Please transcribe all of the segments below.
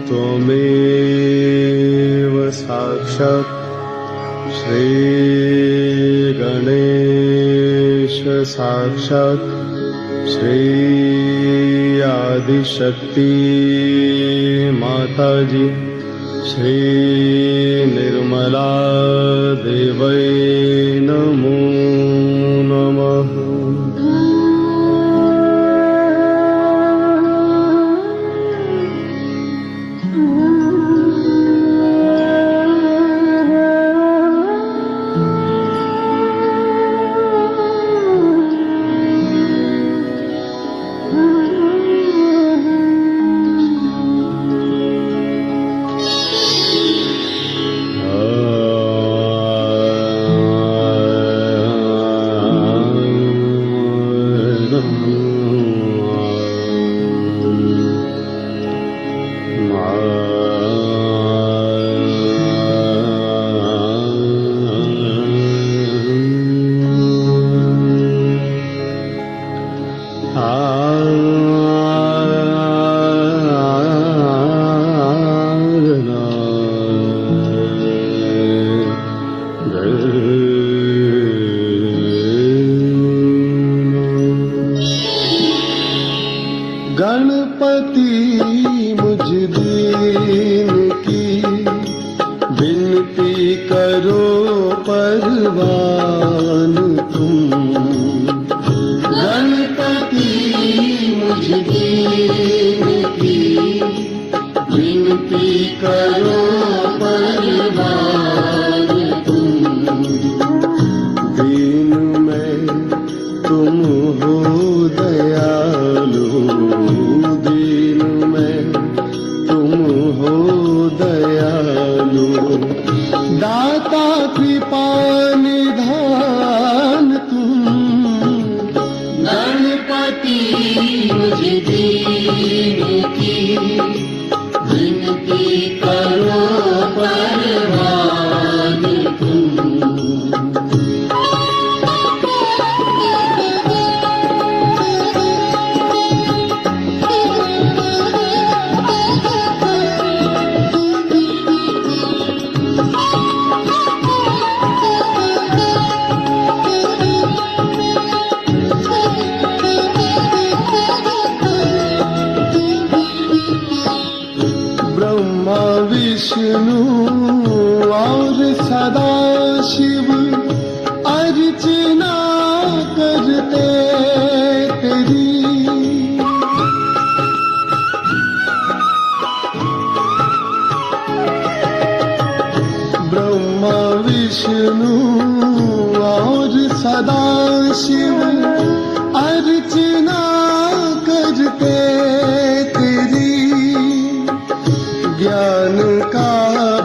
त्वमेव साक्षात् श्री गणेश साक्षात् श्री आदिशक्ति माताजी श्री निर्मला देवै नमो नमः। गणपति मुझ दीन की विनती करो परवान तुम। गणपति मुझ दीन की विनती करो परवान तुम। दीन में तुम हो दयालु, दीन में तुम हो दयालु। दाता कृपा निधान तुम। गणपति मुझ दीन की विनती करो परवान तुम। ब्रह्मा विष्णु और सदा शिव अर्चना करते तेरी। ब्रह्मा विष्णु और सदा शिव अर्चना करते तेरी। ज्ञान का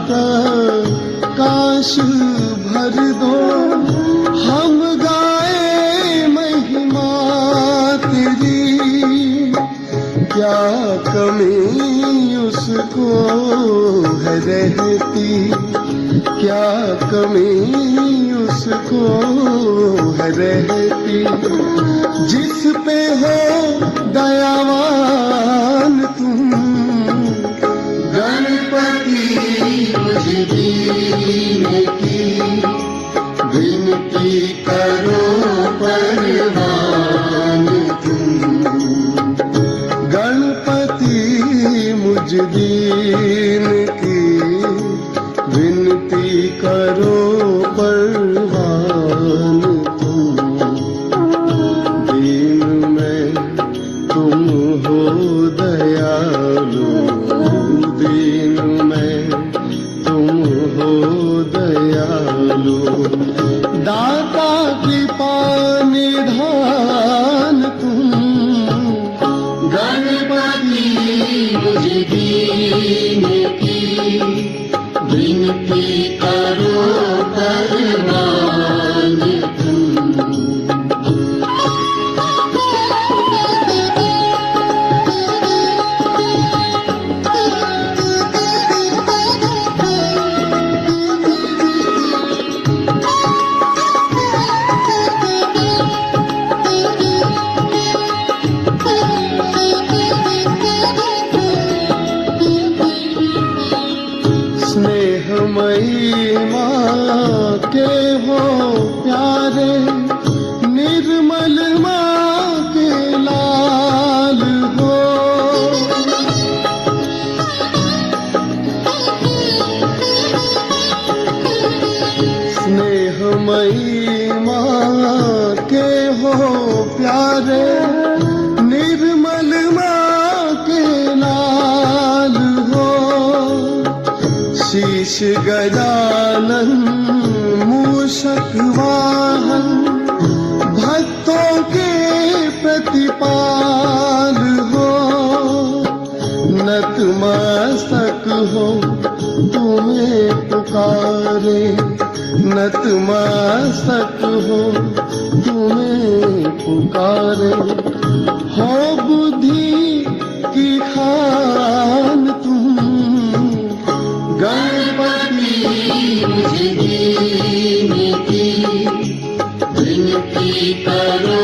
प्रकाश भर दो, हम गाए महिमा तेरी। क्या कमी उसको है रहती, क्या कमी उसको है रहती। जिस पे हो दयावान तुम। गणपति मुझ दीन की विनती करो परवान तुम। गणपति मुझ दीन की विनती करो परवान तुम। दीन में तुम हो दयालु, दीन में तुम हो दयालु। दाता कृपा निधान तुम। गणपति मुझ दीन की विनती करो परवान तुम। गजानन मूषक वाहन भक्तों के प्रतिपाल हो, नतमस्तक हो तुम्हें पुकारे, नतमस्तक हो तुम्हें पुकारे। हो बुद्धि की खान तुम गणपति, मुझ दीन की विनती करो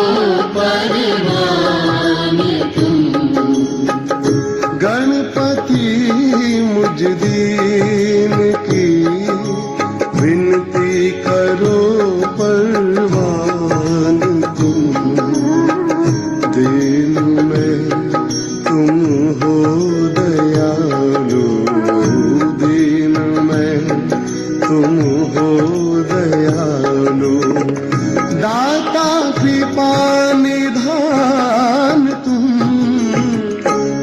परवान तुम। गणपति मुझ दीन की विनती करो परवान तुम। दीन में तुम हो दयालु, दीन में तुम हो दयालु। दाता कृपा निधान तुम।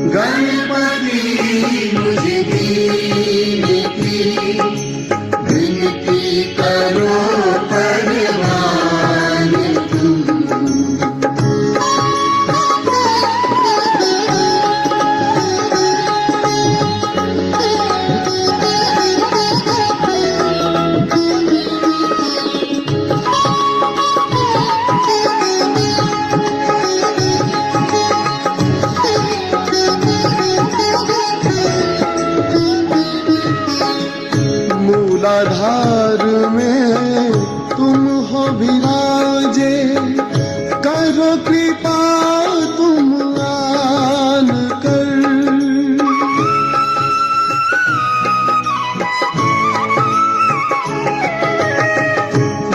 गणपति मुझ दीन की विनती करो परवान तुम। मूलाधार में तुम हो विराजे, करो कृपा तुम आन कर।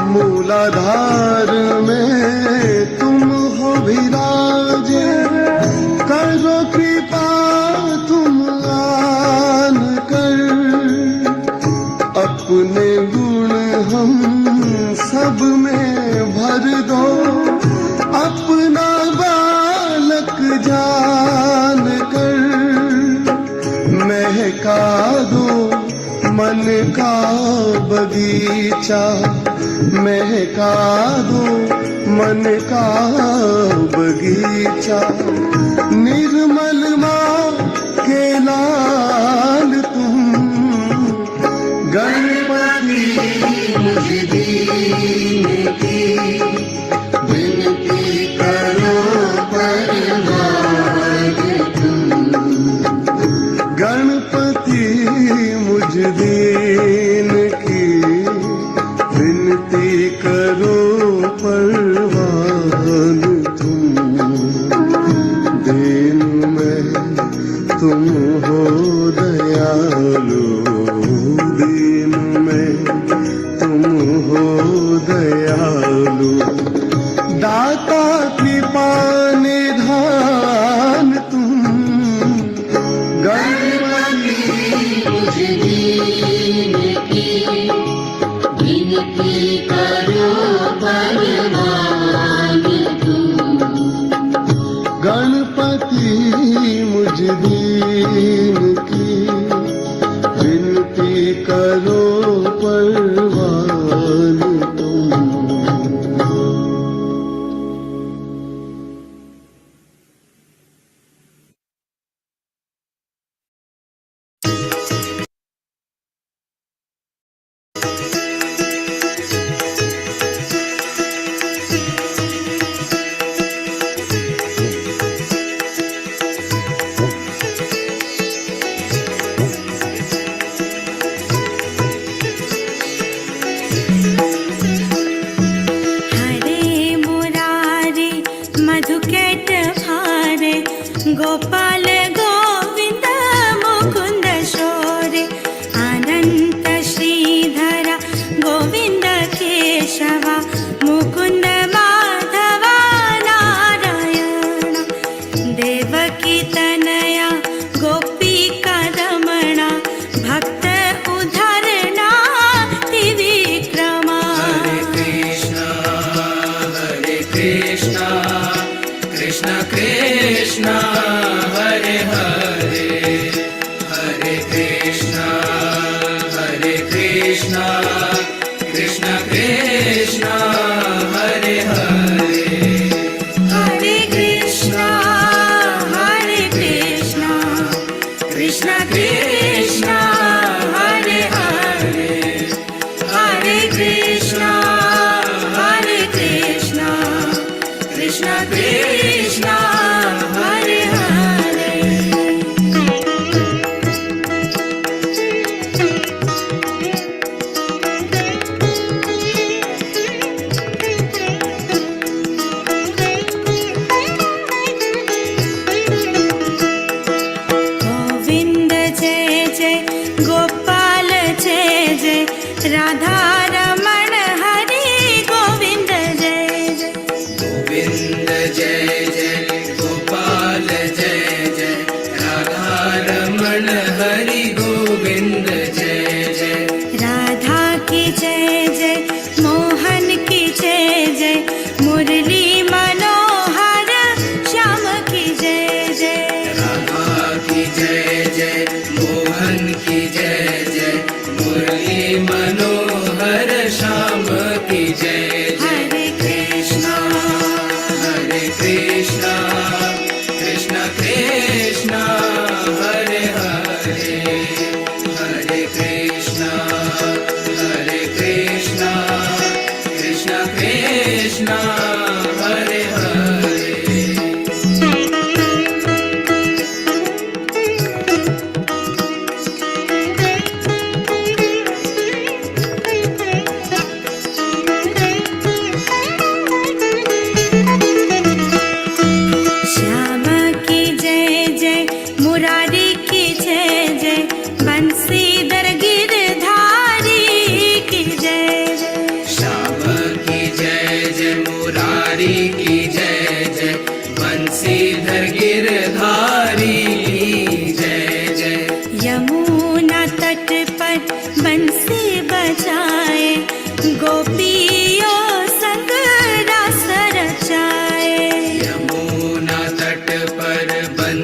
मूलाधार में तुम हो विराजे, करो कृपा तुम आन कर। अपने गुण हम सब में भर दो, अपना बालक जान कर। महका दो मन का बगीचा, महका दो मन का बगीचा। निर्मल माँ के लाल तुम। गणपति मुझ दीन की विनती करो परवान तुम। गणपति मुझ दीन की विनती करो परवान तुम। दीन में तुम हो दयालु, दीन में तुम हो दयालु। दाता कृपा निधान तुम। गणपति मुझ दीन की विनती करो परवान तुम। गणपति मुझ दीन की विनती करो परवान तुम। गोपाल गोविंद मुकुंद शौर्य अनंत श्रीधर गोविंद केशव मुकुंद माधव नारायण देवकी तनया गोपिका रमण भक्त उद्धरणा त्रिविक्रमा। हरे कृष्णा कृष्ण कृष्ण हरे हरे, हरे कृष्ण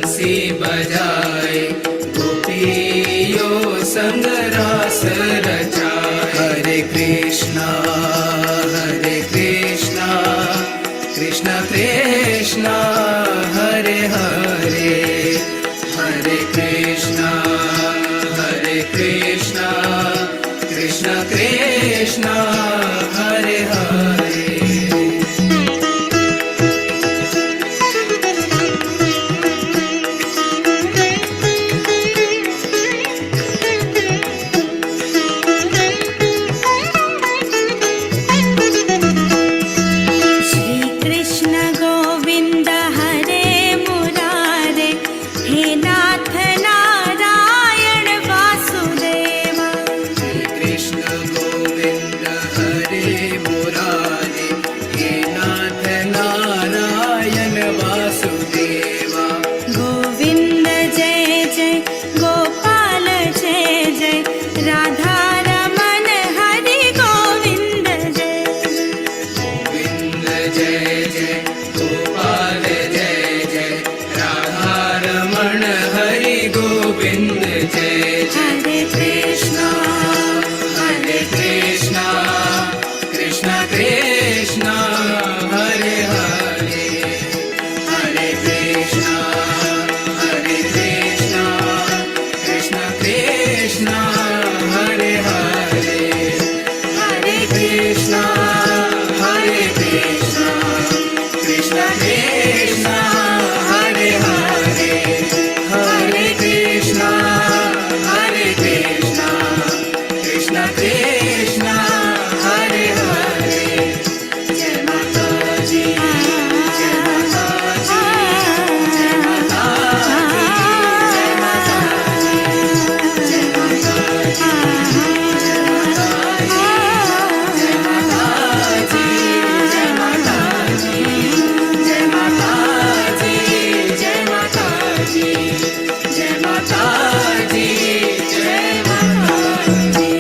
बंसी बजाए गोपियों संग रास रचाए। हरे कृष्णा कृष्ण कृष्णा हरे हरे, हरे कृष्णा कृष्ण कृष्णा हरे हरे। श्री कृष्ण गोविंद हरे मुरारे, हे नाथ नारायण वासुदेवा। कृष्ण गोविंद हरे मुरारे, हे नाथ नारायण वासुदेवा। गोविंद जय जय गोपाल जय जय, राधा रमन हरि गोविंद जय गोविंद जय जय गोपाल जय जय, राधा रमण हरि गोविंद जय जय। हरे कृष्णा कृष्ण कृष्ण हरे हरे, हरे कृष्णा कृष्ण कृष्ण हरे हरे, हरे कृष्णा कृष्ण कृष्ण हरे हरे, हरे कृष्णा कृष्ण कृष्ण हरे हरे। जय माता जी, जय माता जी, जय माता जी, जय माता जी, जय माता जी, जय माता जी, जय माता जी, जय माता जी, जय माता जी, जय माता जी, जय माता जी, जय माता जी।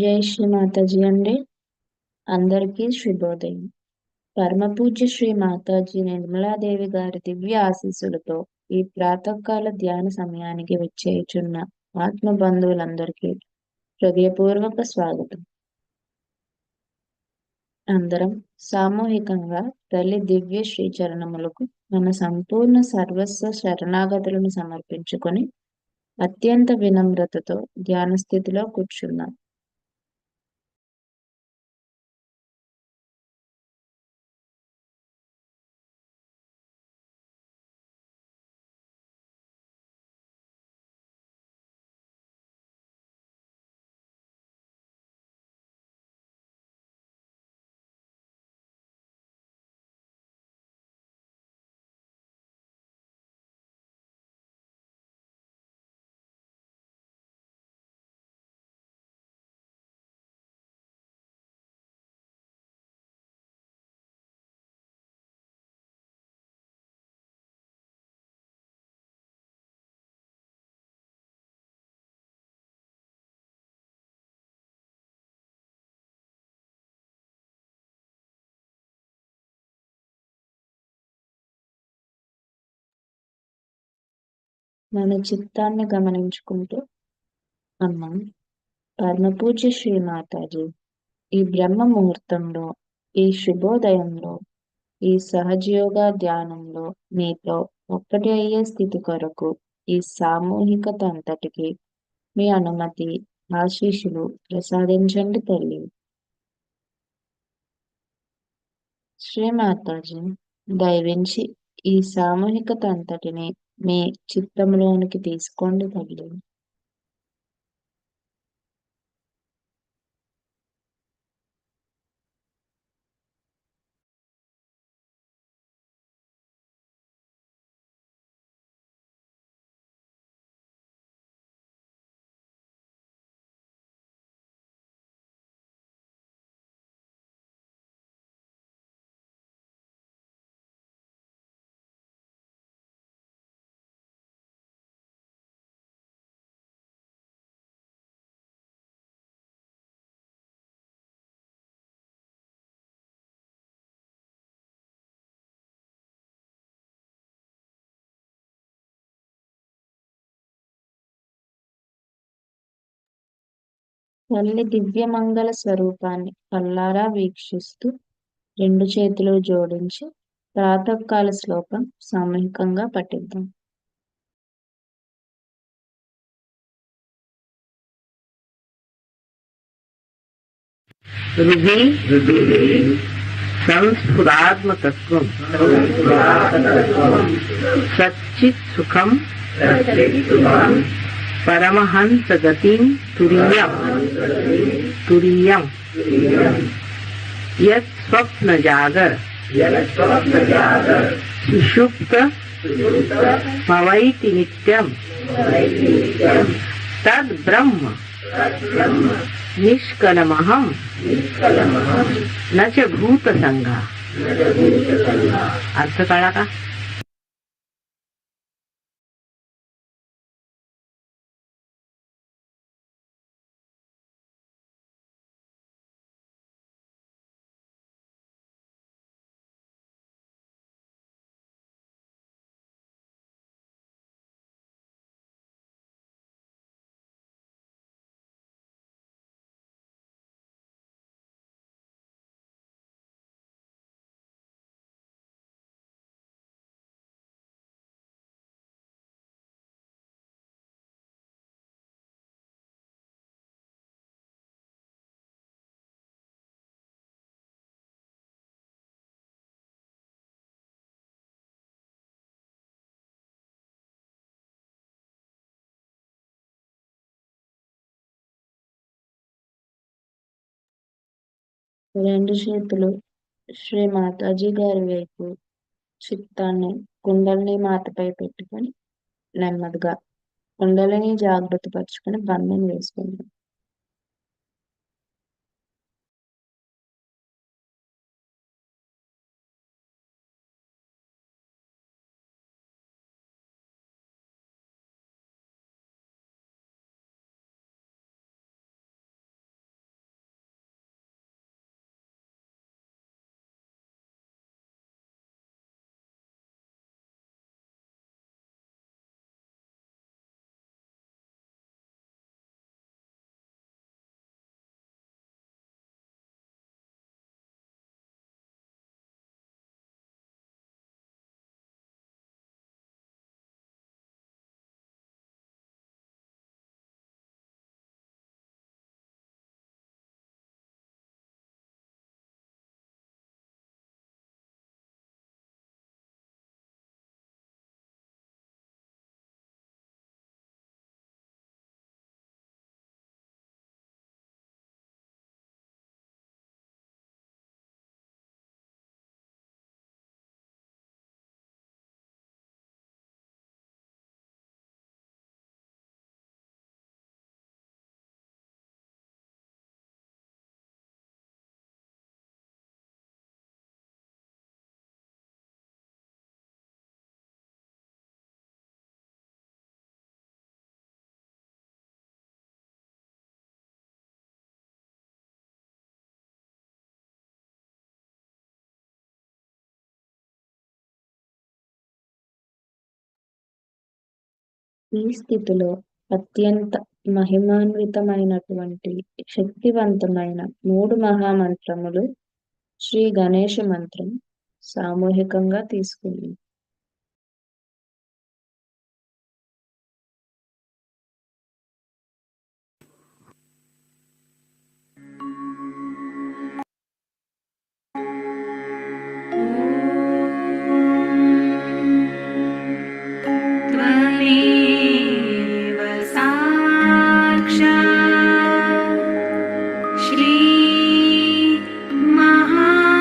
జై శ్రీ మాతాజీ అండి. అందరికీ శుభోదయం. పరమ పూజ్య శ్రీ మాతాజీ నిర్మలాదేవి గారి దివ్య ఆశీస్సులతో ఈ ప్రాతకాల ధ్యాన సమయానికి వచ్చేయుచున్న ఆత్మ బంధువులందరికీ హృదయపూర్వక స్వాగతం. అందరం సామూహికంగా తల్లి దివ్య శ్రీ చరణములకు మన సంపూర్ణ సర్వస్వ శరణాగతులను సమర్పించుకొని అత్యంత వినమ్రతతో ధ్యాన స్థితిలో కూర్చున్నాం. మన చిత్తాన్ని గమనించుకుంటూ అమ్మా పరమపూజ్య శ్రీ మాతాజీ ఈ బ్రహ్మ ముహూర్తంలో, ఈ శుభోదయంలో, ఈ సహజయోగా ధ్యానంలో మీతో ఒక్కటి అయ్యే స్థితి కొరకు ఈ సామూహికత అంతటికి మీ అనుమతి, ఆశీస్సులు ప్రసాదించండి తల్లి. శ్రీ మాతాజీ దయవించి ఈ సామూహికత అంతటిని మీ చిత్తంలోనికి తీసుకోండి తల్లి. తల్లి దివ్యమంగళ స్వరూపాన్ని కళ్ళారా వీక్షిస్తూ 2 చేతులు జోడించి ప్రాతకాల శ్లోకం సామూహికంగా పఠిద్దాం. హృది సంస్ఫురాత్మతత్వం సచ్చిత్ సుఖం పరమహంస గతిం తురీయం యత్ స్వప్న జాగర సుషుప్త భవైతి నిత్యం తద్ బ్రహ్మ నిష్కలమహం నచ భూత సంగ. अर्थ कळला का? రెండు చేతులు శ్రీ మాతాజీ గారి వైపు చిత్తాన్ని కుండలిని మాతపై పెట్టుకొని నెమ్మదిగా కుండలిని జాగృతి పరుచుకొని బంధం వేసుకుందాం. ఈ స్థితిలో అత్యంత మహిమాన్వితమైనటువంటి శక్తివంతమైన 3 మహామంత్రములు శ్రీ గణేష మంత్రం సామూహికంగా తీసుకుంది. त्वमेव साक्षात् श्री महालक्ष्मी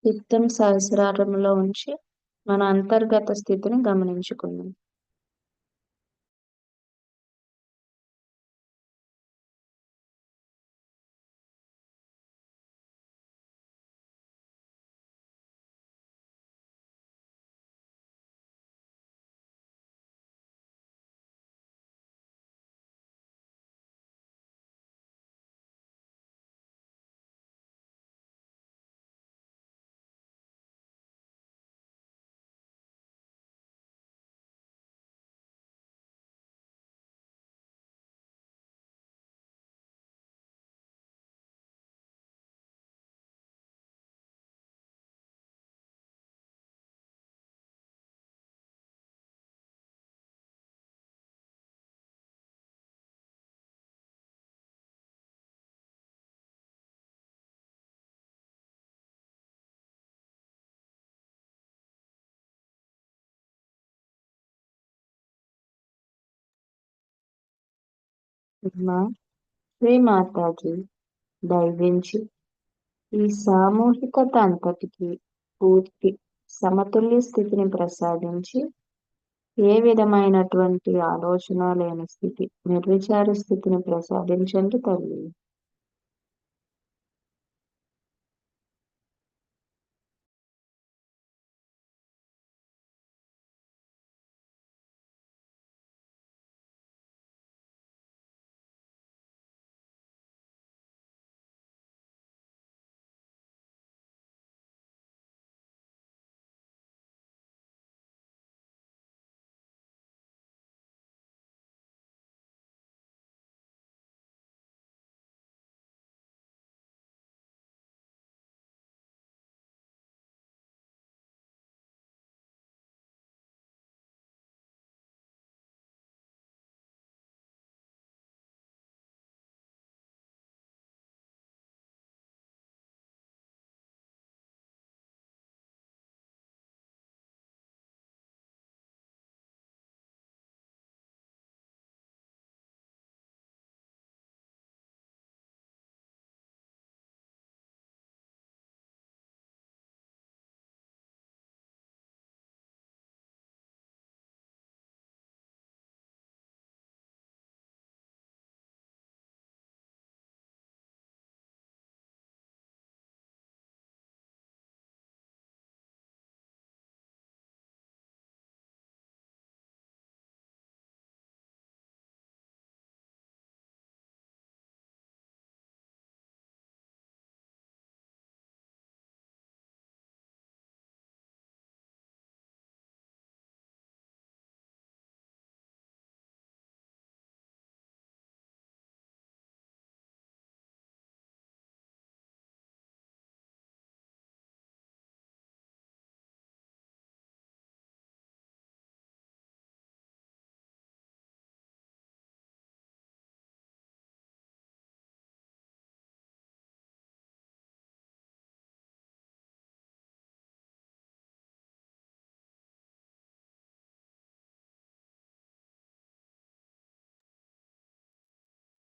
చిత్తం సహస్రారంలో ఉంచి మన అంతర్గత స్థితిని గమనించుకుందాం. అమ్మా, శ్రీ మాతాజీ దయవించి ఈ సామూహికత అంతటికి పూర్తి సమతుల్య స్థితిని ప్రసాదించి ఏ విధమైనటువంటి ఆలోచన లేని స్థితి, నిర్విచార స్థితిని ప్రసాదించండి తల్లి.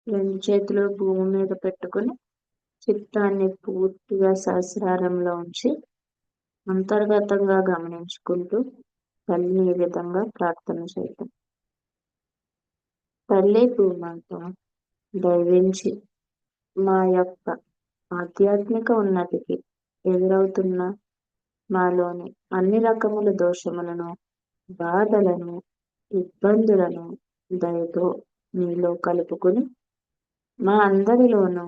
రెండు చేతులు భూమి మీద పెట్టుకుని చిత్తాన్ని పూర్తిగా సహస్రారంలో ఉంచి అంతర్గతంగా గమనించుకుంటూ తల్లిని ఈ విధంగా ప్రార్థన చేద్దాం. తల్లి భూమాత దయవించి మా యొక్క ఆధ్యాత్మిక ఉన్నతికి ఎదురవుతున్న మాలోని అన్ని రకముల దోషములను, బాధలను, ఇబ్బందులను దయతో నీలో కలుపుకుని మా అందరిలోనూ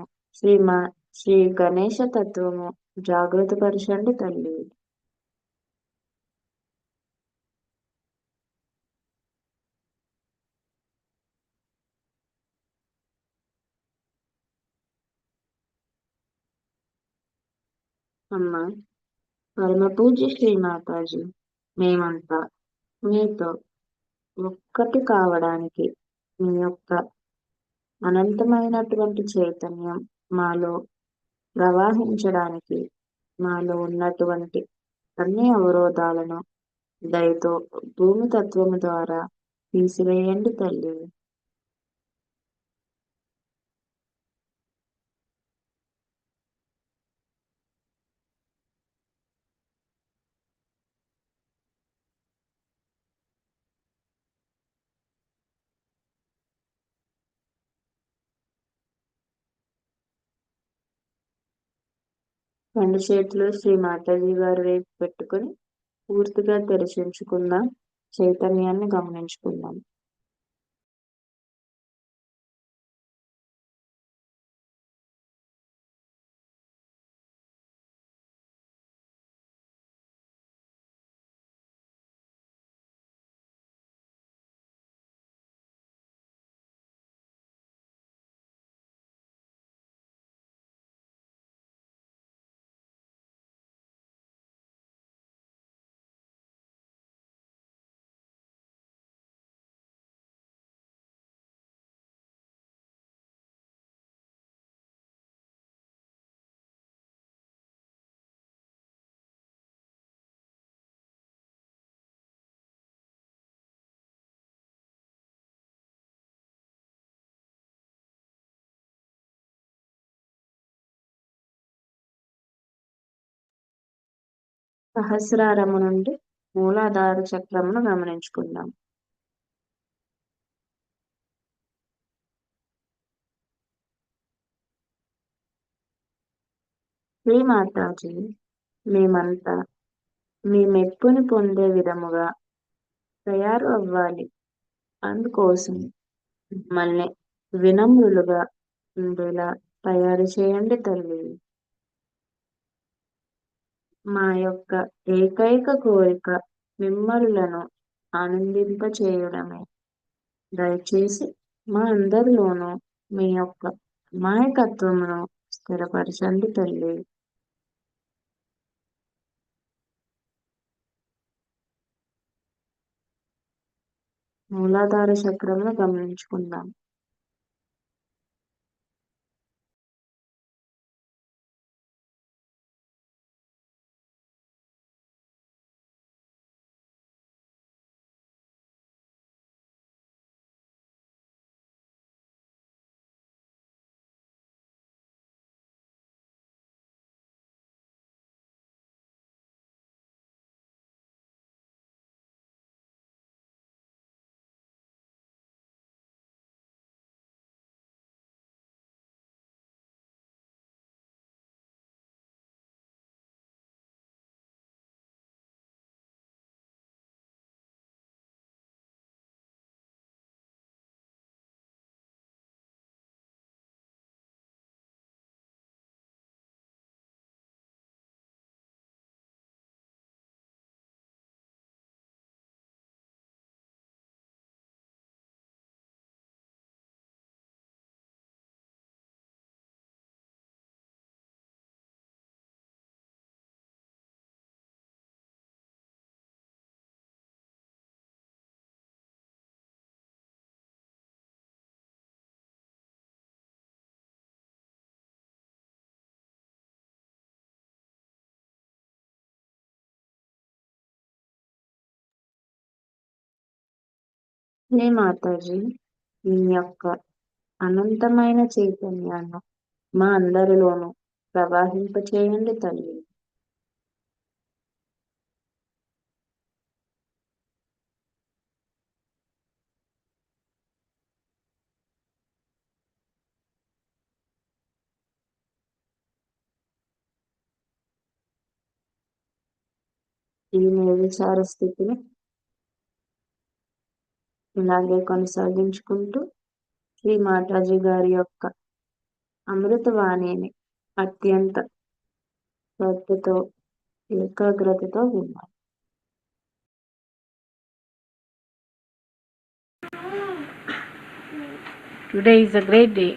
శ్రీ గణేశ తత్వము జాగృతపరచండి తల్లి. అమ్మా, పరమ పూజ్య శ్రీ మాతాజీ, మేమంతా మీతో ఒక్కటి కావడానికి మీ యొక్క అనంతమైనటువంటి చైతన్యం మాలో ప్రవహించడానికి మాలో ఉన్నటువంటి అన్ని అవరోధాలను దయతో భూమి తత్వము ద్వారా తీసివేయండి తల్లి. రెండు చేతులు శ్రీ మాతాజీ గారి వైపు పెట్టుకుని పూర్తిగా తెరిచించుకుందాం. చైతన్యాన్ని గమనించుకుందాం. సహస్రారము నుండి మూలాధార చక్రమును గమనించుకుందాం. శ్రీ మాతాజీ, మేమంతా మీ మెప్పుని పొందే విధముగా తయారు అవ్వాలి. అందుకోసం మమ్మల్ని వినమ్రులుగా ఉండేలా తయారు చేయండి తల్లి. మా యొక్క ఏకైక కోరిక మిమ్మల్లను ఆనందింపచేయడమే. దయచేసి మా అందరిలోనూ మీ యొక్క అమాయకత్వమును స్థిరపరచండి తల్లి. మూలాధార చక్రమును గమనించుకుందాం. హే మాతాజీ, మీ యొక్క అనంతమైన చైతన్యాన్ని మా అందరిలోనూ ప్రవహింపచేయండి తల్లి. ఈ నిర్విచార స్థితిని ఇలాగే కొనసాగించుకుంటూ శ్రీ మాతాజీ గారి యొక్క అమృతవాణిని అత్యంత శ్రద్ధతో ఏకాగ్రతతో విన్నాం. Today is a great day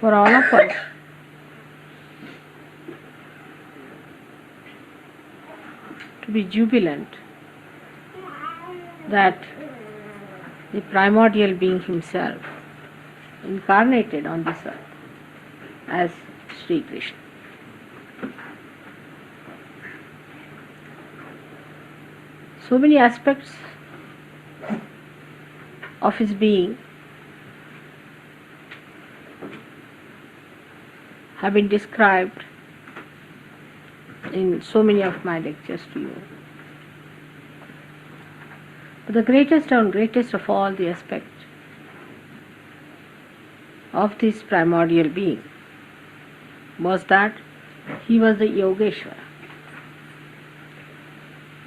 for all of us to be jubilant that the primordial being himself incarnated on this earth as Sri Krishna. So many aspects of his being have been described in so many of my lectures to you. But the greatest of all the aspects of this primordial being was that he was the Yogeshwara.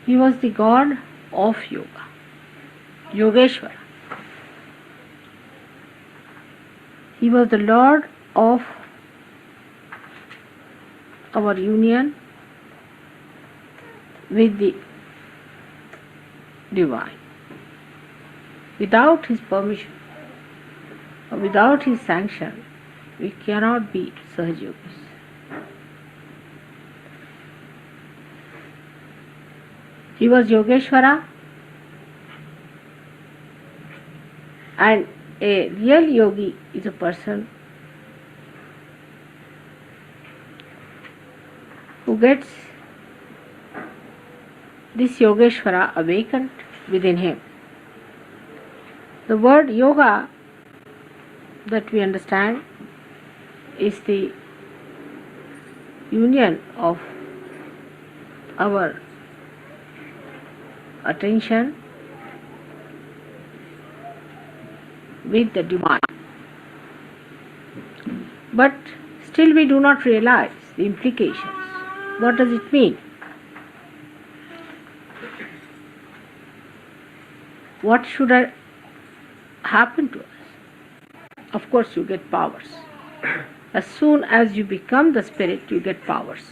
He was the god of yoga, Yogeshwara. He was the Lord of our union with the divine. Without his permission or without his sanction, we cannot be Sahaja Yogis. He was Yogeshwara, and a real yogi is a person who gets this Yogeshwara awakened within him. The word yoga that we understand is the union of our attention with the divine. But still we do not realize the implications. What does it mean? What should happen to us? Of course, you get powers. As soon as you become the spirit, you get powers.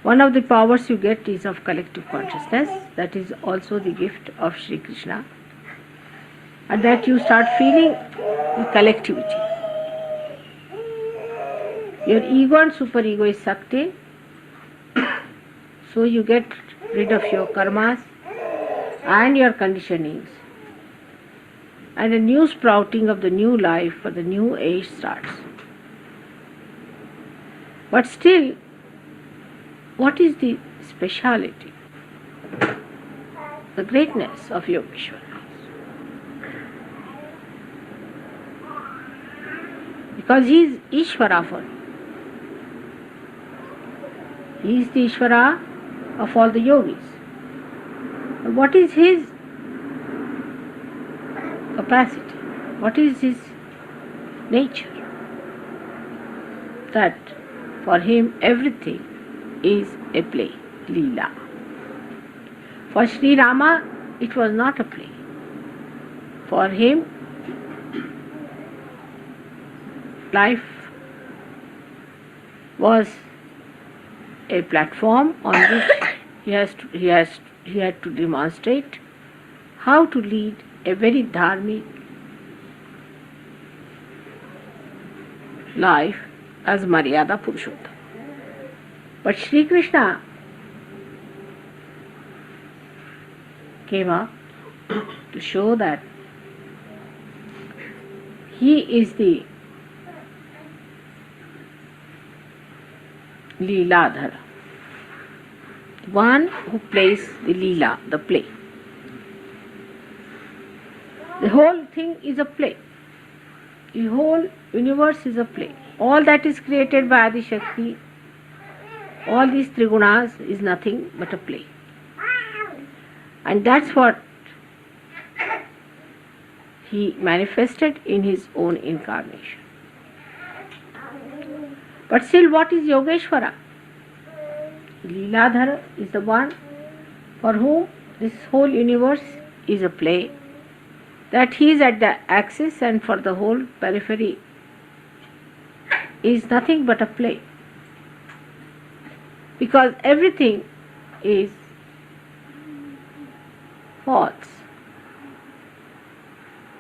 One of the powers you get is of collective consciousness. That is also the gift of Sri Krishna. And that you start feeling the collectivity. Your ego and superego is sucked in. So you get rid of your karmas and your conditionings. And a new sprouting of the new life for the new age starts. But still, what is the speciality, the greatness of Yogeshwara? Because he is Ishvara for you. He is the Ishvara of all the yogis. What is his capacity? What is his nature? That for him everything is a play, Leela. For Sri Rama, it was not a play. For him, life was a platform on which he had to demonstrate how to lead a very dharmic life as Maryada Purushottama. But Sri Krishna came up to show that he is the Leela, one who plays the Leela, the play. The whole thing is a play. The whole universe is a play. All that is created by Adi Shakti, all these trigunas is nothing but a play. And that's what he manifested in his own incarnation. But still, what is Yogeshwara? Leeladhara is the one for whom this whole universe is a play, that he is at the axis and for the whole periphery is nothing but a play. Because everything is false.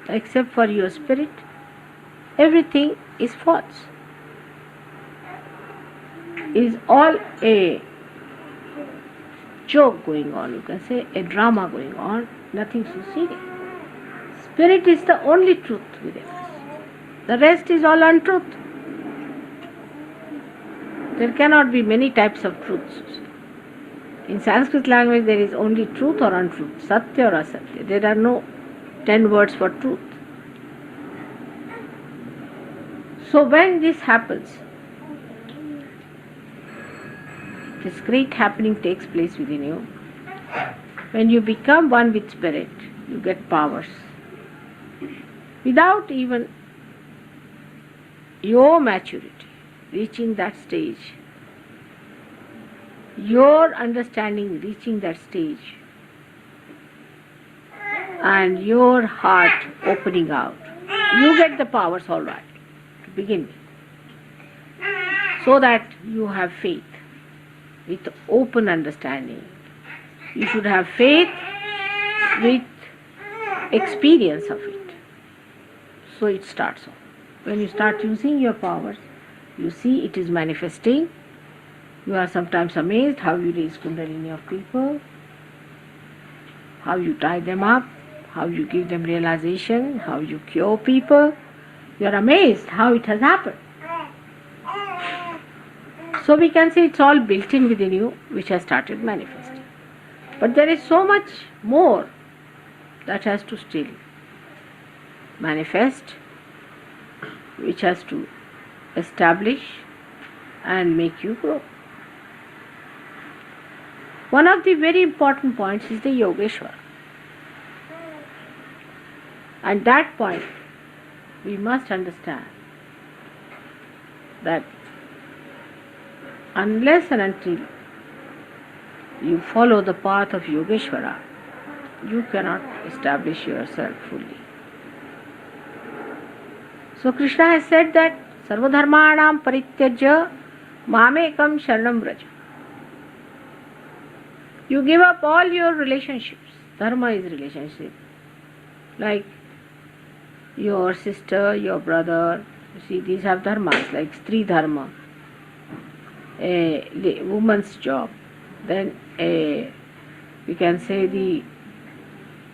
Except for your spirit, everything is false. Is all a joke going on, you can say, a drama going on, nothing so serious. Spirit is the only truth within us. The rest is all untruth. There cannot be many types of truths. In Sanskrit language there is only truth or untruth, satya or asatya. There are no 10 words for truth. So when this happens, this great happening takes place within you. When you become one with spirit, you get powers. Without even your maturity, reaching that stage, your understanding reaching that stage, and your heart opening out, you get the powers all right to begin with, so that you have faith with open understanding. You should have faith with experience of it. So it starts off. When you start using your powers, you see it is manifesting. You are sometimes amazed how you raise Kundalini of people, how you tie them up, how you give them realization, how you cure people. You are amazed how it has happened. So we can say it's all built in within you, which has started manifesting. But there is so much more that has to still manifest, which has to establish and make you grow. One of the very important points is the Yogeshwara. And that point, we must understand that unless and until you follow the path of Yogeshwara, you cannot establish yourself fully. So Krishna has said that Sarvadharmanam Parityajya Mamekam Sharanam Vraja. You give up all your relationships. Dharma is relationship. Like your sister, your brother. You see, these have dharmas, like Sri dharma, a woman's job. Then we can say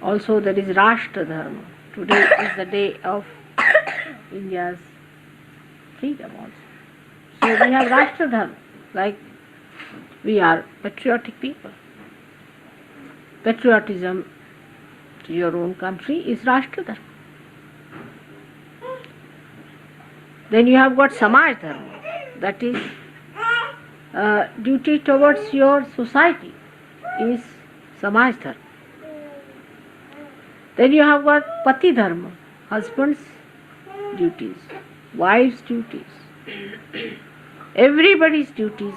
also there is Rashtra dharma. Today is the day of India's freedom also. So we have Rashtra dharma, like we are patriotic people. Patriotism to your own country is Rashtra dharma. Then you have got Samaj dharma, that is duty towards your society is Samaj dharma. Then you have got Pati dharma, husband's duties, wife's duties, everybody's duties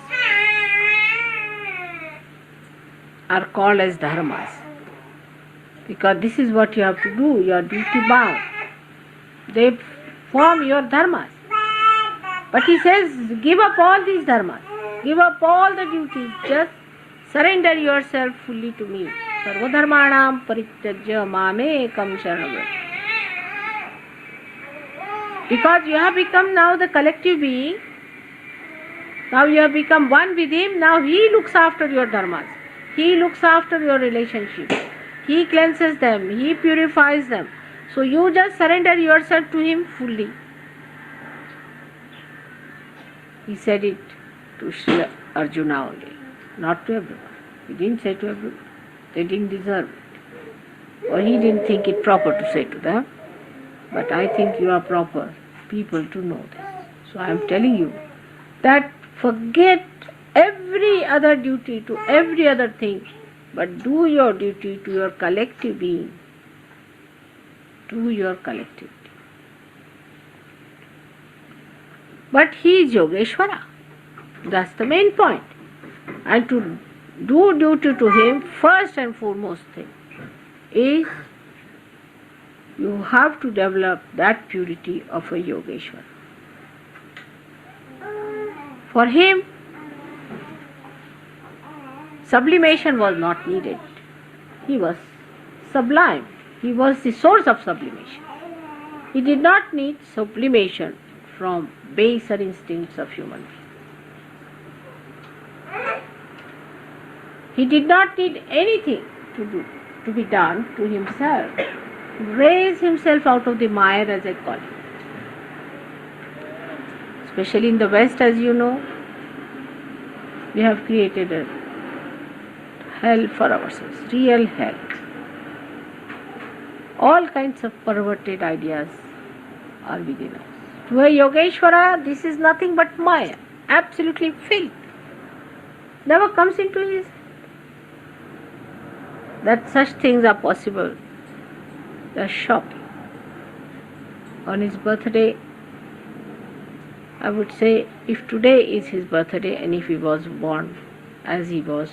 are called as dharmas, because this is what you have to do, you are duty bound. They form your dharmas. But he says, give up all these dharmas, give up all the duties, just surrender yourself fully to me. Sarvadharmanam Parityajya Mamekam Sharanam. Because you have become now the collective being, now you have become one with him, now he looks after your dharmas, he looks after your relationships, he cleanses them, he purifies them. So you just surrender yourself to him fully. He said it to Shri Arjuna only, not to everyone. He didn't say to everyone. They didn't deserve it. Or he didn't think it proper to say to them. But I think you are proper people to know this. So I am telling you that forget every other duty to every other thing, but do your duty to your collective being, to your collectivity. But he is Yogeshwara. That's the main point. And to do duty to him, first and foremost thing is you have to develop that purity of a Yogeshwara. For him, sublimation was not needed. He was sublime. He was the source of sublimation. He did not need sublimation from baser instincts of human beings. He did not need anything to be done to himself, to raise himself out of the mire, as I call it. Especially in the West, as you know, we have created a hell for ourselves, real hell. All kinds of perverted ideas are within us. To a Yogeshwara, this is nothing but Maya, absolutely filth. Never comes into his that such things are possible. They are shocking. On his birthday, I would say if today is his birthday and if he was born as he was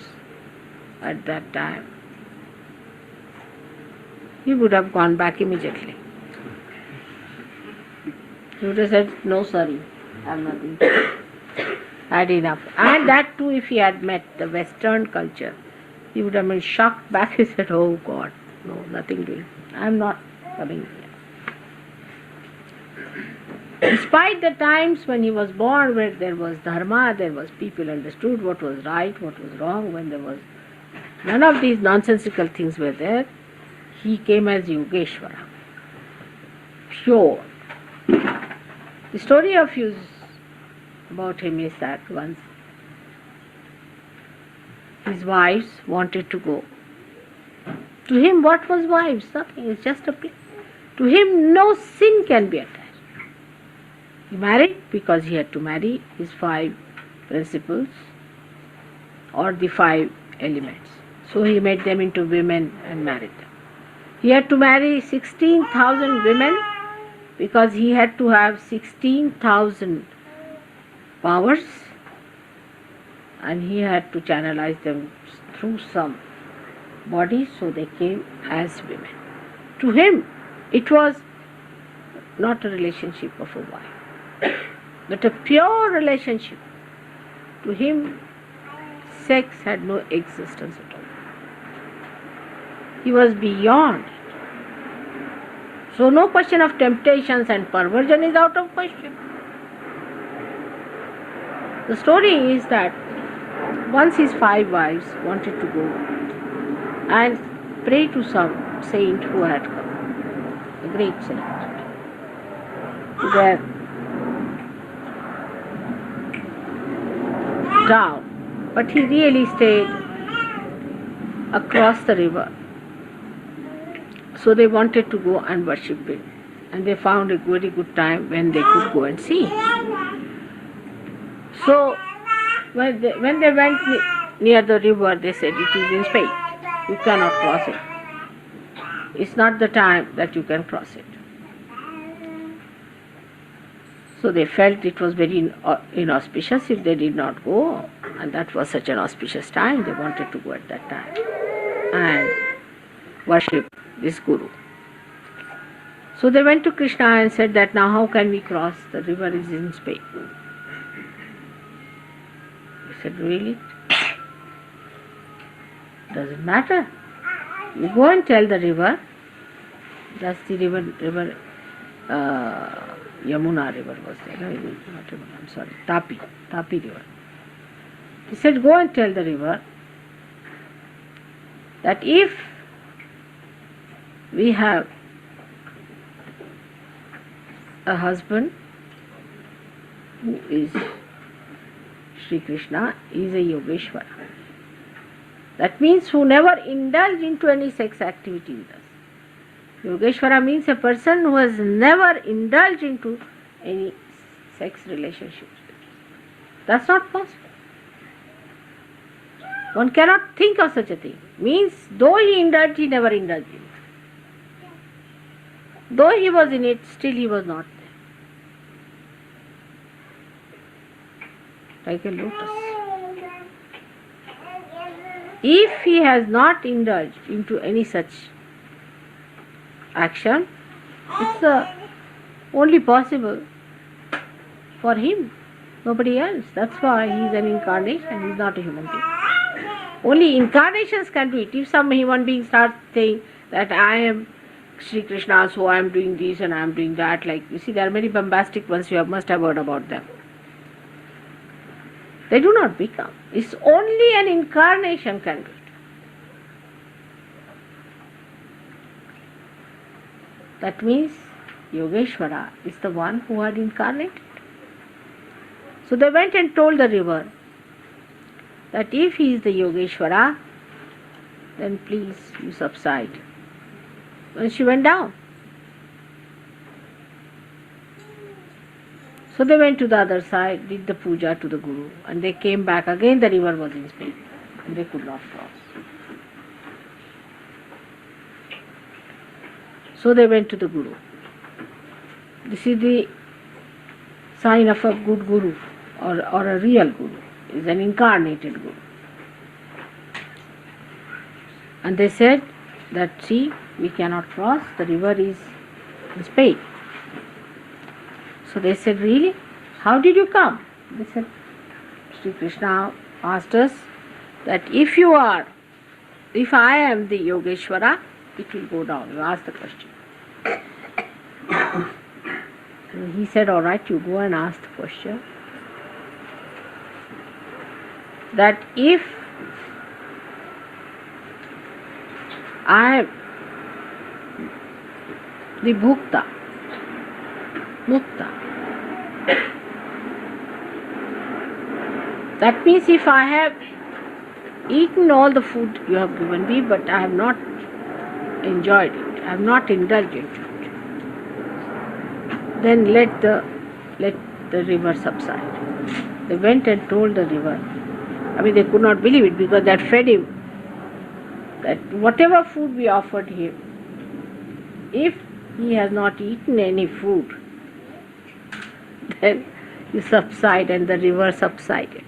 at that time, he would have gone back immediately. He would have said, no sorry, I have nothing to do. Had enough. And that too if he had met the Western culture, he would have been shocked back. He said, oh God, no, nothing doing. I am not coming here. Despite the times when he was born, where there was dharma, there was people understood what was right, what was wrong, when there was none of these nonsensical things were there, he came as Yogeshwara, pure. The story of his, about him is that once his wives wanted to go. To him, what was wives? Nothing, it's just a place. To him, no sin can be attached. He married because he had to marry his 5 principles or the 5 elements. So he made them into women and married them. He had to marry 16,000 women because he had to have 16,000 powers and he had to channelize them through some bodies so they came as women. To him, it was not a relationship of a wife, but a pure relationship. To him, sex had no existence at all. He was beyond it. So no question of temptations and perversion is out of question. The story is that once his 5 wives wanted to go and pray to some saint who had come, a great saint. They down, but he really stayed across the river. So they wanted to go and worship him, and they found a very good time when they could go and see him. So when they went near the river, they said, it is in Spain, you cannot cross it. It's not the time that you can cross it. So they felt it was very inauspicious if they did not go, and that was such an auspicious time. They wanted to go at that time and worship this Guru. So they went to Krishna and said that now how can we cross? The river is in Spain. He said, really? Doesn't matter. You go and tell the river. That's the river. Yamuna river was there. No, not Yamuna, I'm sorry. Tapi river. He said, go and tell the river that if we have a husband who is Sri Krishna, is a Yogeshwara. That means who never indulged into any sex activity with us. Yogeshwara means a person who has never indulged into any sex relationships. That's not possible. One cannot think of such a thing. Means though he indulged, he never indulged in it. Though he was in it, still he was not there. Like a lotus. If he has not indulged into any such action, it's only possible for him, nobody else. That's why he is an incarnation, he is not a human being. Only incarnations can do it. If some human being starts saying that I am Sri Krishna, so I am doing this and I am doing that, like you see, there are many bombastic ones, you must have heard about them. They do not become. It's only an incarnation can do it. That means Yogeshwara is the one who had incarnated. So they went and told the river that if he is the Yogeshwara, then please you subside. And she went down. So they went to the other side, did the puja to the Guru, and they came back. Again the river was in Spain, and they could not cross. So they went to the Guru. This is the sign of a good guru or a real guru, is an incarnated guru. And they said that, see, we cannot cross, the river is Spain. So they said, really? How did you come? They said, Sri Krishna asked us that if I am the Yogeshwara, it will go down. You ask the question. And he said, all right, you go and ask the question. That if I am the Mukta, that means if I have eaten all the food you have given me, but I have not enjoyed it, I have not indulged in it, then let the river subside. They went and told the river. I mean, they could not believe it because that fed him. That whatever food we offered him, if he has not eaten any food, then you subside, and the river subsided.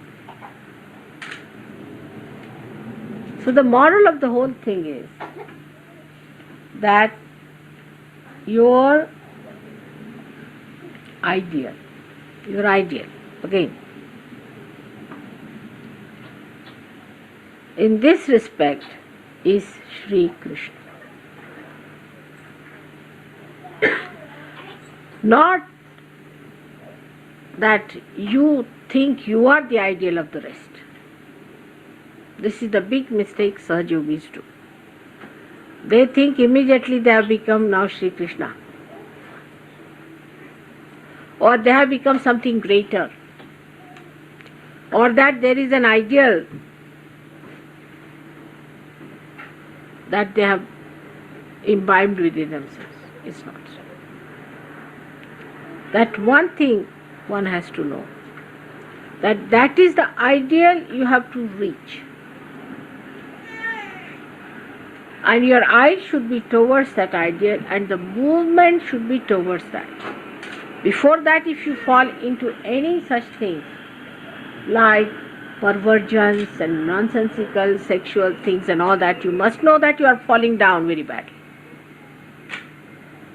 So the moral of the whole thing is that your ideal, again, in this respect is Sri Krishna. Not that you think you are the ideal of the rest. This is the big mistake Sahaja Yogis do. They think immediately they have become now Sri Krishna. Or they have become something greater. Or that there is an ideal that they have imbibed within themselves. It's not so. That one thing one has to know, that is the ideal you have to reach. And your eye should be towards that ideal, and the movement should be towards that. Before that, if you fall into any such things like perversions and nonsensical sexual things and all that, you must know that you are falling down very badly.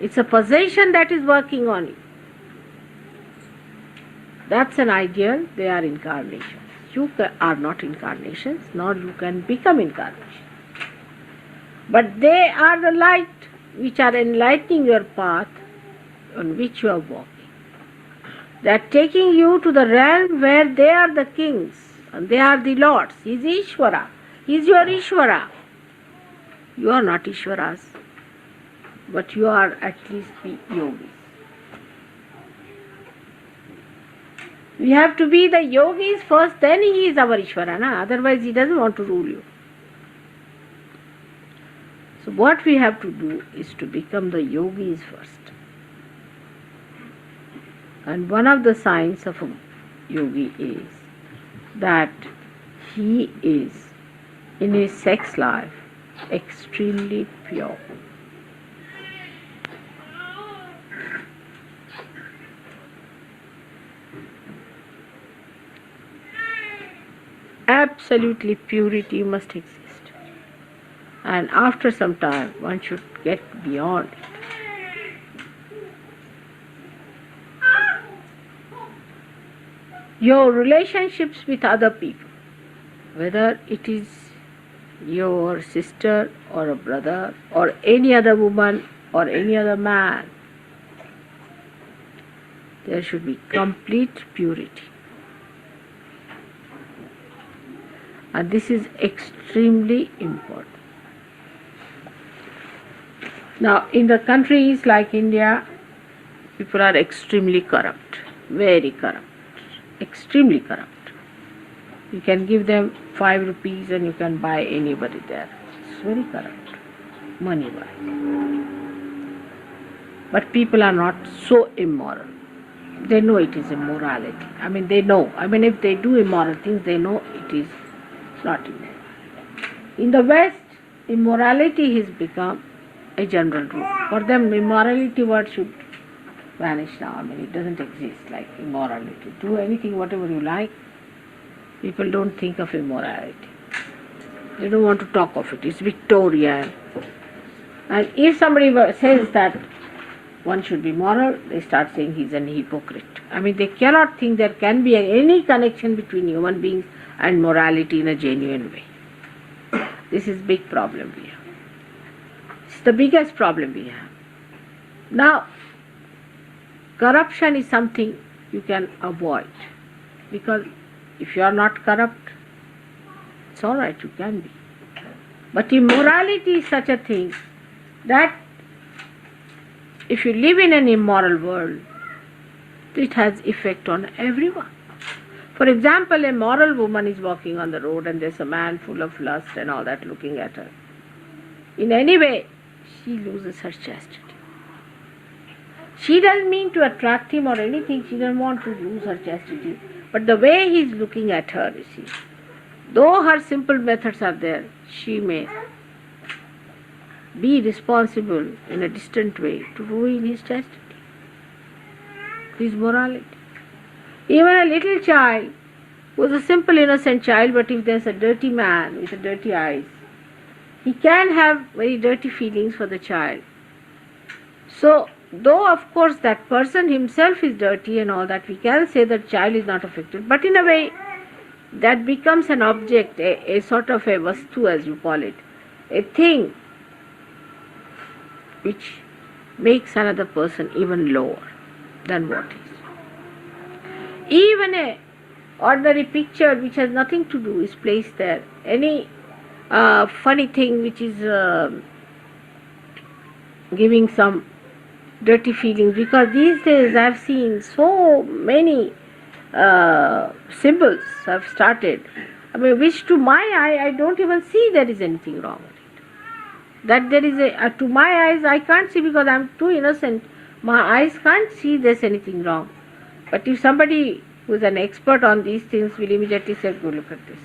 It's a possession that is working on you. That's an ideal, they are incarnations. You are not incarnations, nor you can become incarnations. But they are the light which are enlightening your path on which you are walking. They are taking you to the realm where they are the kings and they are the lords. He is Ishvara. He is your Ishvara. You are not Ishvaras, but you are at least the yogis. We have to be the yogis first, then he is our Ishvara. Na? Otherwise he doesn't want to rule you. So what we have to do is to become the yogis first. And one of the signs of a yogi is that he is, in his sex life, extremely pure. Absolutely purity must exist. And after some time, one should get beyond it. Your relationships with other people, whether it is your sister or a brother or any other woman or any other man, there should be complete purity. And this is extremely important. Now, in the countries like India, people are extremely corrupt, very corrupt, extremely corrupt. You can give them 5 rupees and you can buy anybody there. It's very corrupt, money-wise. But people are not so immoral. They know it is immorality. They know. If they do immoral things, they know it is not immoral. In the West, immorality has become a general rule. For them, immorality word should vanished now. I mean, it doesn't exist, like immorality. Do anything, whatever you like. People don't think of immorality. They don't want to talk of it. It's Victorian. And if somebody says that one should be moral, they start saying he's an hypocrite. I mean, they cannot think there can be any connection between human beings and morality in a genuine way. This is big problem we have. It's the biggest problem we have. Now, corruption is something you can avoid, because if you are not corrupt, it's all right, you can be. But immorality is such a thing that if you live in an immoral world, it has effect on everyone. For example, a moral woman is walking on the road and there's a man full of lust and all that looking at her. In any way, she loses her chastity. She doesn't mean to attract him or anything, she doesn't want to lose her chastity. But the way he is looking at her, you see, though her simple methods are there, she may be responsible in a distant way to ruin his chastity, his morality. Even a little child who is a simple innocent child, but if there's a dirty man with dirty eyes, he can have very dirty feelings for the child. So, though of course that person himself is dirty and all that, we can say that child is not affected, but in a way that becomes an object, a sort of a vastu as you call it, a thing which makes another person even lower than what is. Even a ordinary picture which has nothing to do is placed there. Any funny thing which is giving some dirty feelings, because these days I have seen so many symbols have started, I mean, which to my eye I don't even see there is anything wrong with it. That there is to my eyes I can't see because I am too innocent. My eyes can't see there's anything wrong. But if somebody who is an expert on these things will immediately say, go look at this.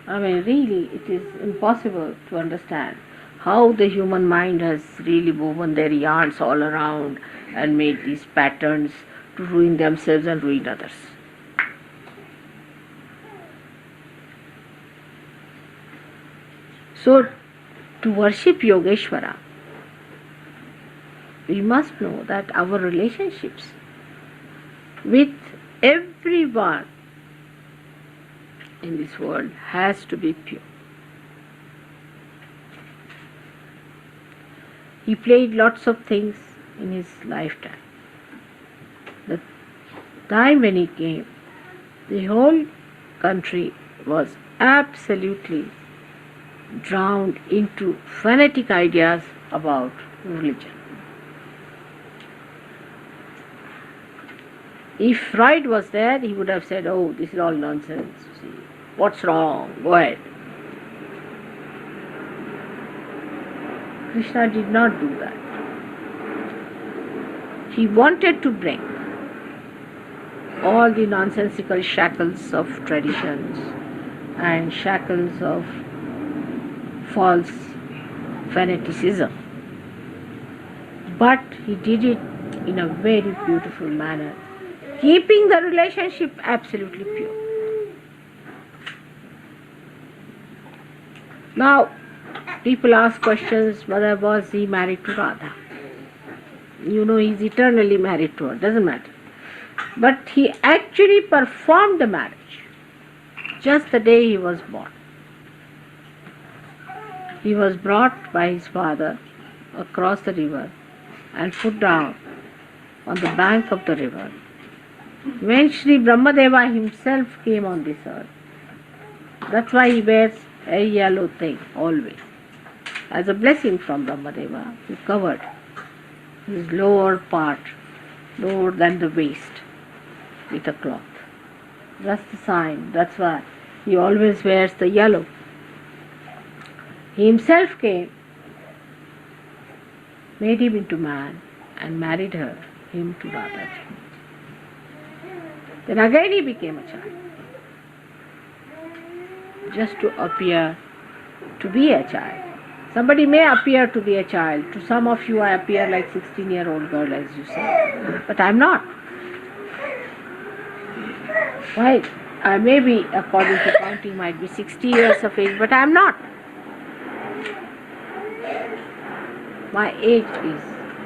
I mean, really, it is impossible to understand how the human mind has really woven their yarns all around and made these patterns to ruin themselves and ruin others. So, to worship Yogeshwara, we must know that our relationships with everyone in this world has to be pure. He played lots of things in his lifetime. The time when he came, the whole country was absolutely drowned into fanatic ideas about religion. If Freud was there, he would have said, oh, this is all nonsense. See, what's wrong? Go ahead. Krishna did not do that. He wanted to break all the nonsensical shackles of traditions and shackles of false fanaticism. But he did it in a very beautiful manner, keeping the relationship absolutely pure. Now, people ask questions, whether was he married to Radha? You know, he's eternally married to her, doesn't matter. But he actually performed the marriage just the day he was born. He was brought by his father across the river and put down on the bank of the river. When Shri Brahmadeva himself came on this earth, that's why he wears a yellow thing always, as a blessing from Brahmadeva. He covered his lower part, lower than the waist, with a cloth. That's the sign. That's why he always wears the yellow. He himself came, made him into man, and married him to Radha. Then again he became a child, just to appear to be a child. Somebody may appear to be a child. To some of you, I appear like 16-year-old girl, as you say. But I'm not. Why? I may be, according to counting, might be 60 years of age, but I'm not. My age is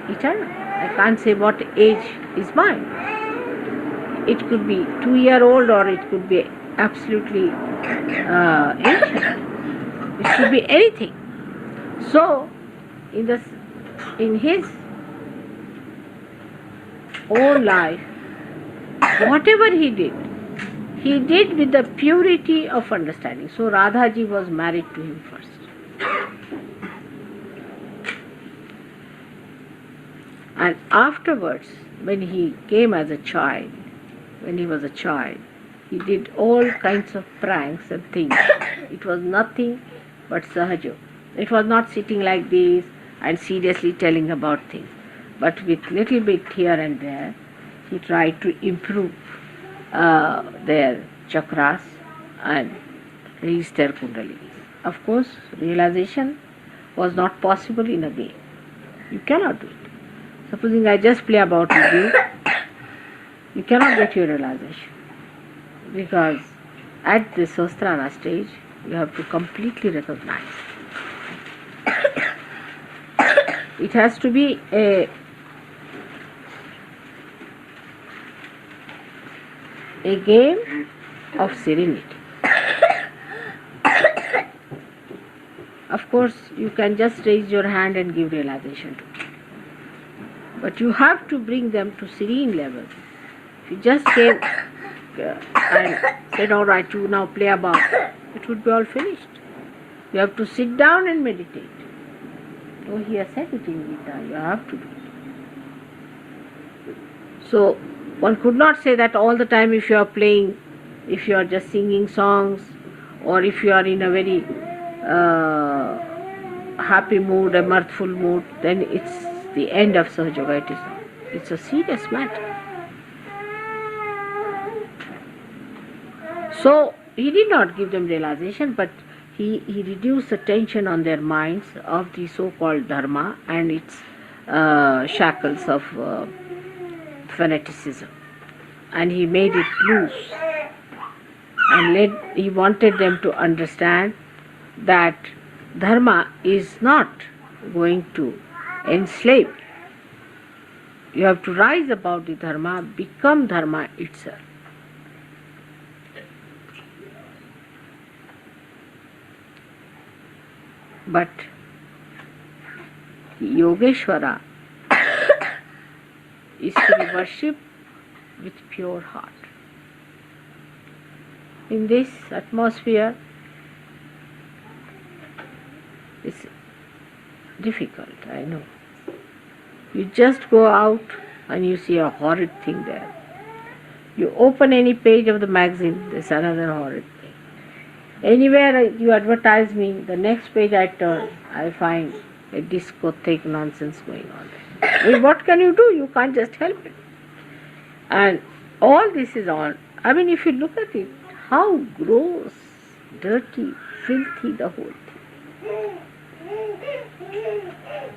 eternal. I can't say what age is mine. It could be 2-year-old or it could be absolutely ancient. It could be anything. So, in his own life, whatever he did with the purity of understanding. So Radhaji was married to him first. And afterwards, when he came as a child, when he was a child, he did all kinds of pranks and things. It was nothing but Sahaja. It was not sitting like this and seriously telling about things. But with little bit here and there, he tried to improve their chakras and raise their kundalini. Of course, realization was not possible in a game. You cannot do it. Supposing I just play about with you, you cannot get your realization. Because at the Sostrana stage, you have to completely recognize. It has to be a game of serenity. Of course, you can just raise your hand and give realization to it. But you have to bring them to serene level. If you just came and said, all right, you now play about, it would be all finished. You have to sit down and meditate. Oh, he has said it in Gita, you have to do it. So, one could not say that all the time if you are playing, if you are just singing songs, or if you are in a very happy mood, a mirthful mood, then it's the end of Sahaja Yoga. It's a serious matter. So, he did not give them realization, but he reduced the tension on their minds of the so-called dharma and its shackles of fanaticism. And he made it loose. And he wanted them to understand that dharma is not going to enslave. You have to rise above the dharma, become dharma itself. But Yogeshwara is to be worshipped with pure heart. In this atmosphere, it's difficult, I know. You just go out and you see a horrid thing there. You open any page of the magazine, there's another horrid thing. Anywhere you advertise me, the next page I turn, I find a discotheque nonsense going on. Well, what can you do? You can't just help it. And all this is on. I mean, if you look at it, how gross, dirty, filthy the whole thing.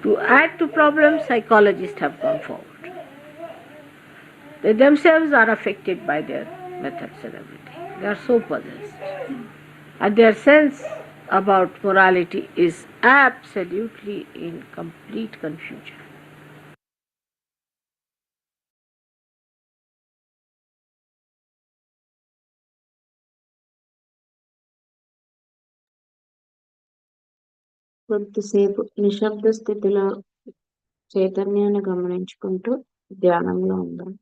To add to problems, psychologists have come forward. They themselves are affected by their methods and everything. They are so possessed. And their sense about morality is absolutely in complete confusion. కొద్దిసేపు నిశ్శబ్ద స్థితిలో చైతన్యాన్ని గమనించుకుంటూ ధ్యానంలో ఉందాం.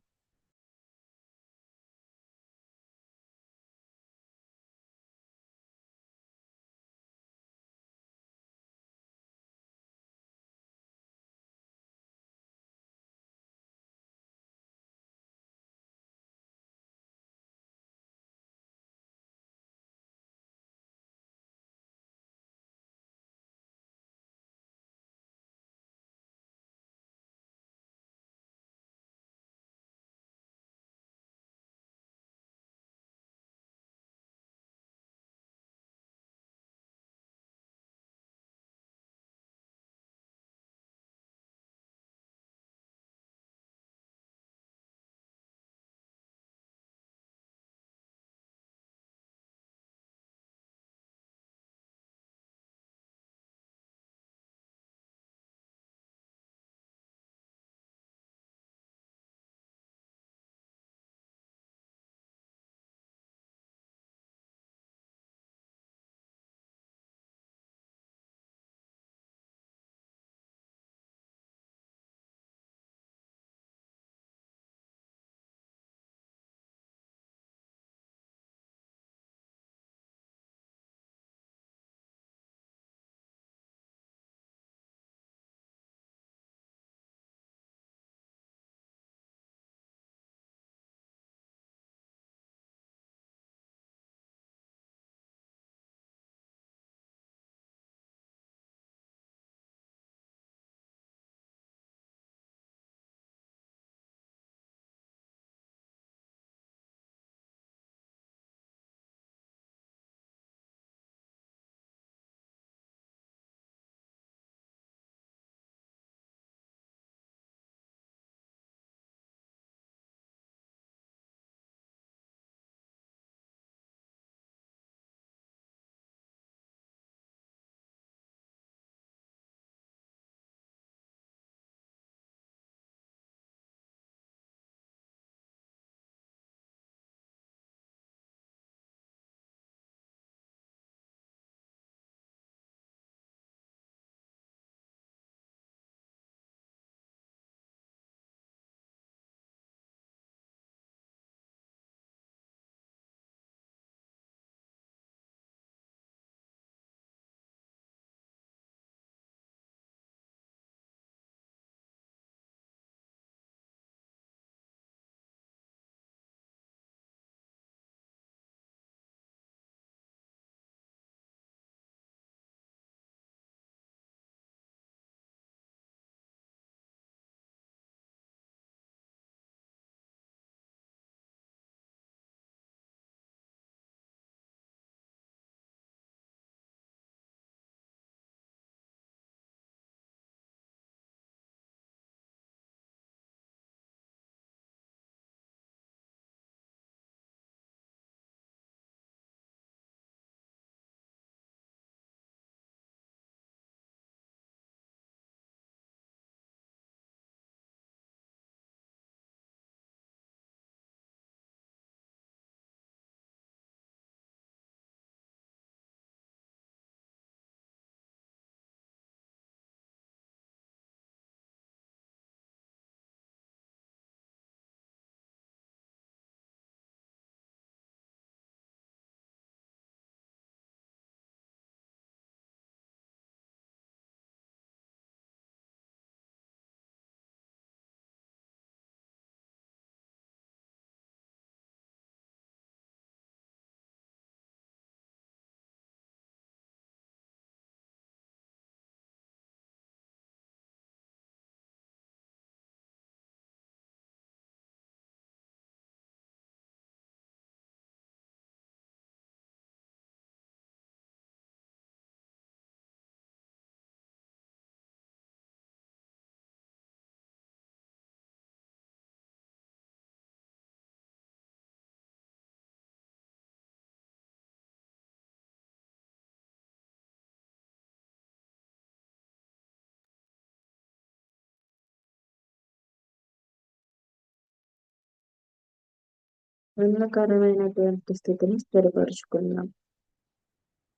ఆనందకరమైనటువంటి స్థితిని స్థిరపరుచుకుందాం.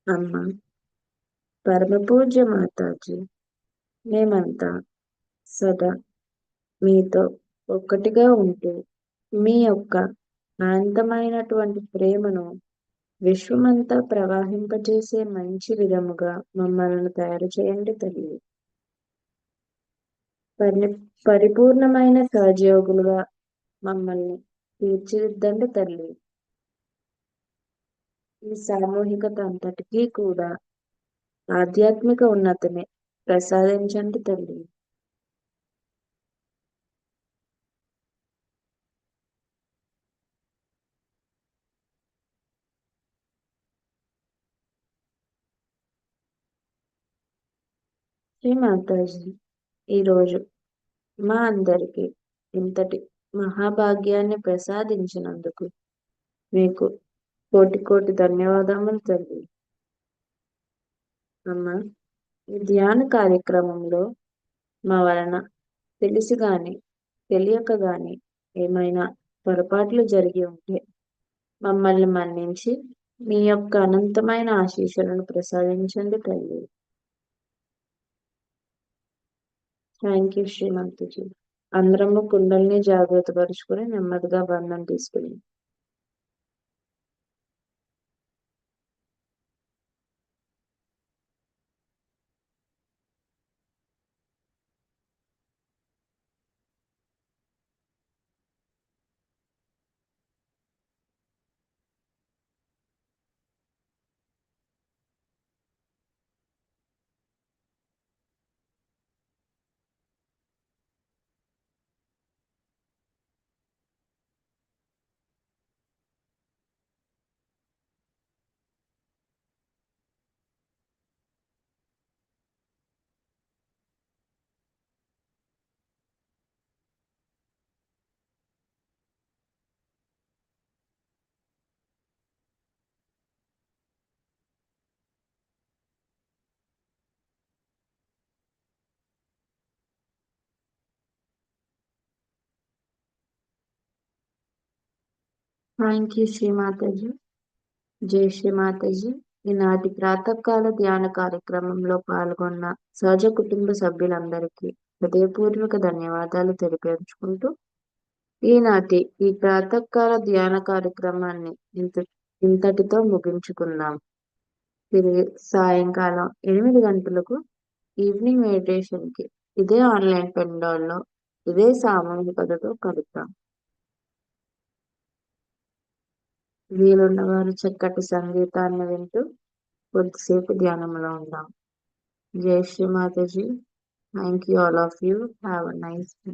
అమ్మ, పరమ పూజ్య మాతాజీ, మేమంతా సదా మీతో ఒక్కటిగా ఉంటూ మీ యొక్క అనంతమైనటువంటి ప్రేమను విశ్వమంతా ప్రవహింపజేసే మంచి విధముగా మమ్మల్ని తయారు చేయండి తల్లి. పరిపూర్ణమైన సహజయోగులుగా మమ్మల్ని తీర్చిదిద్దండి తల్లి. ఈ సామూహికత అంతటికీ కూడా ఆధ్యాత్మిక ఉన్నతిని ప్రసాదించండి తల్లి. శ్రీ మాతాజీ, ఈరోజు మా అందరికి ఇంతటి మహాభాగ్యాన్ని ప్రసాదించినందుకు మీకు కోటి కోటి ధన్యవాదములు తల్లి. అమ్మ, ఈ ధ్యాన కార్యక్రమంలో మా వలన తెలిసి గాని తెలియక గాని ఏమైనా పొరపాట్లు జరిగి ఉంటే మమ్మల్ని మన్నించి మీ యొక్క అనంతమైన ఆశీస్సులను ప్రసాదించండి తల్లి. Thank you Shrimantuji. అందరము కుండల్ని జాగ్రత్త పరుచుకొని నెమ్మదిగా బంధం తీసుకుని థ్యాంక్ యూ శ్రీ మాతాజీ. జై శ్రీ మాతాజీ. ఈనాటి ప్రాతకాల ధ్యాన కార్యక్రమంలో పాల్గొన్న సహజ కుటుంబ సభ్యులందరికీ హృదయపూర్వక ధన్యవాదాలు తెలియపరుచుకుంటూ ఈనాటి ఈ ప్రాతకాల ధ్యాన కార్యక్రమాన్ని ఇంతటితో ముగించుకుందాం. తిరిగి సాయంకాలం 8 గంటలకు ఈవినింగ్ మెడిటేషన్ కి ఇదే ఆన్లైన్ పెండాల్లో ఇదే సామూహికతతో కలుద్దాం. వీలున్న వారు చక్కటి సంగీతాన్ని వింటూ కొద్దిసేపు ధ్యానంలో ఉందాం. జై Shri Mataji. Thank you all of you. Have a nice day.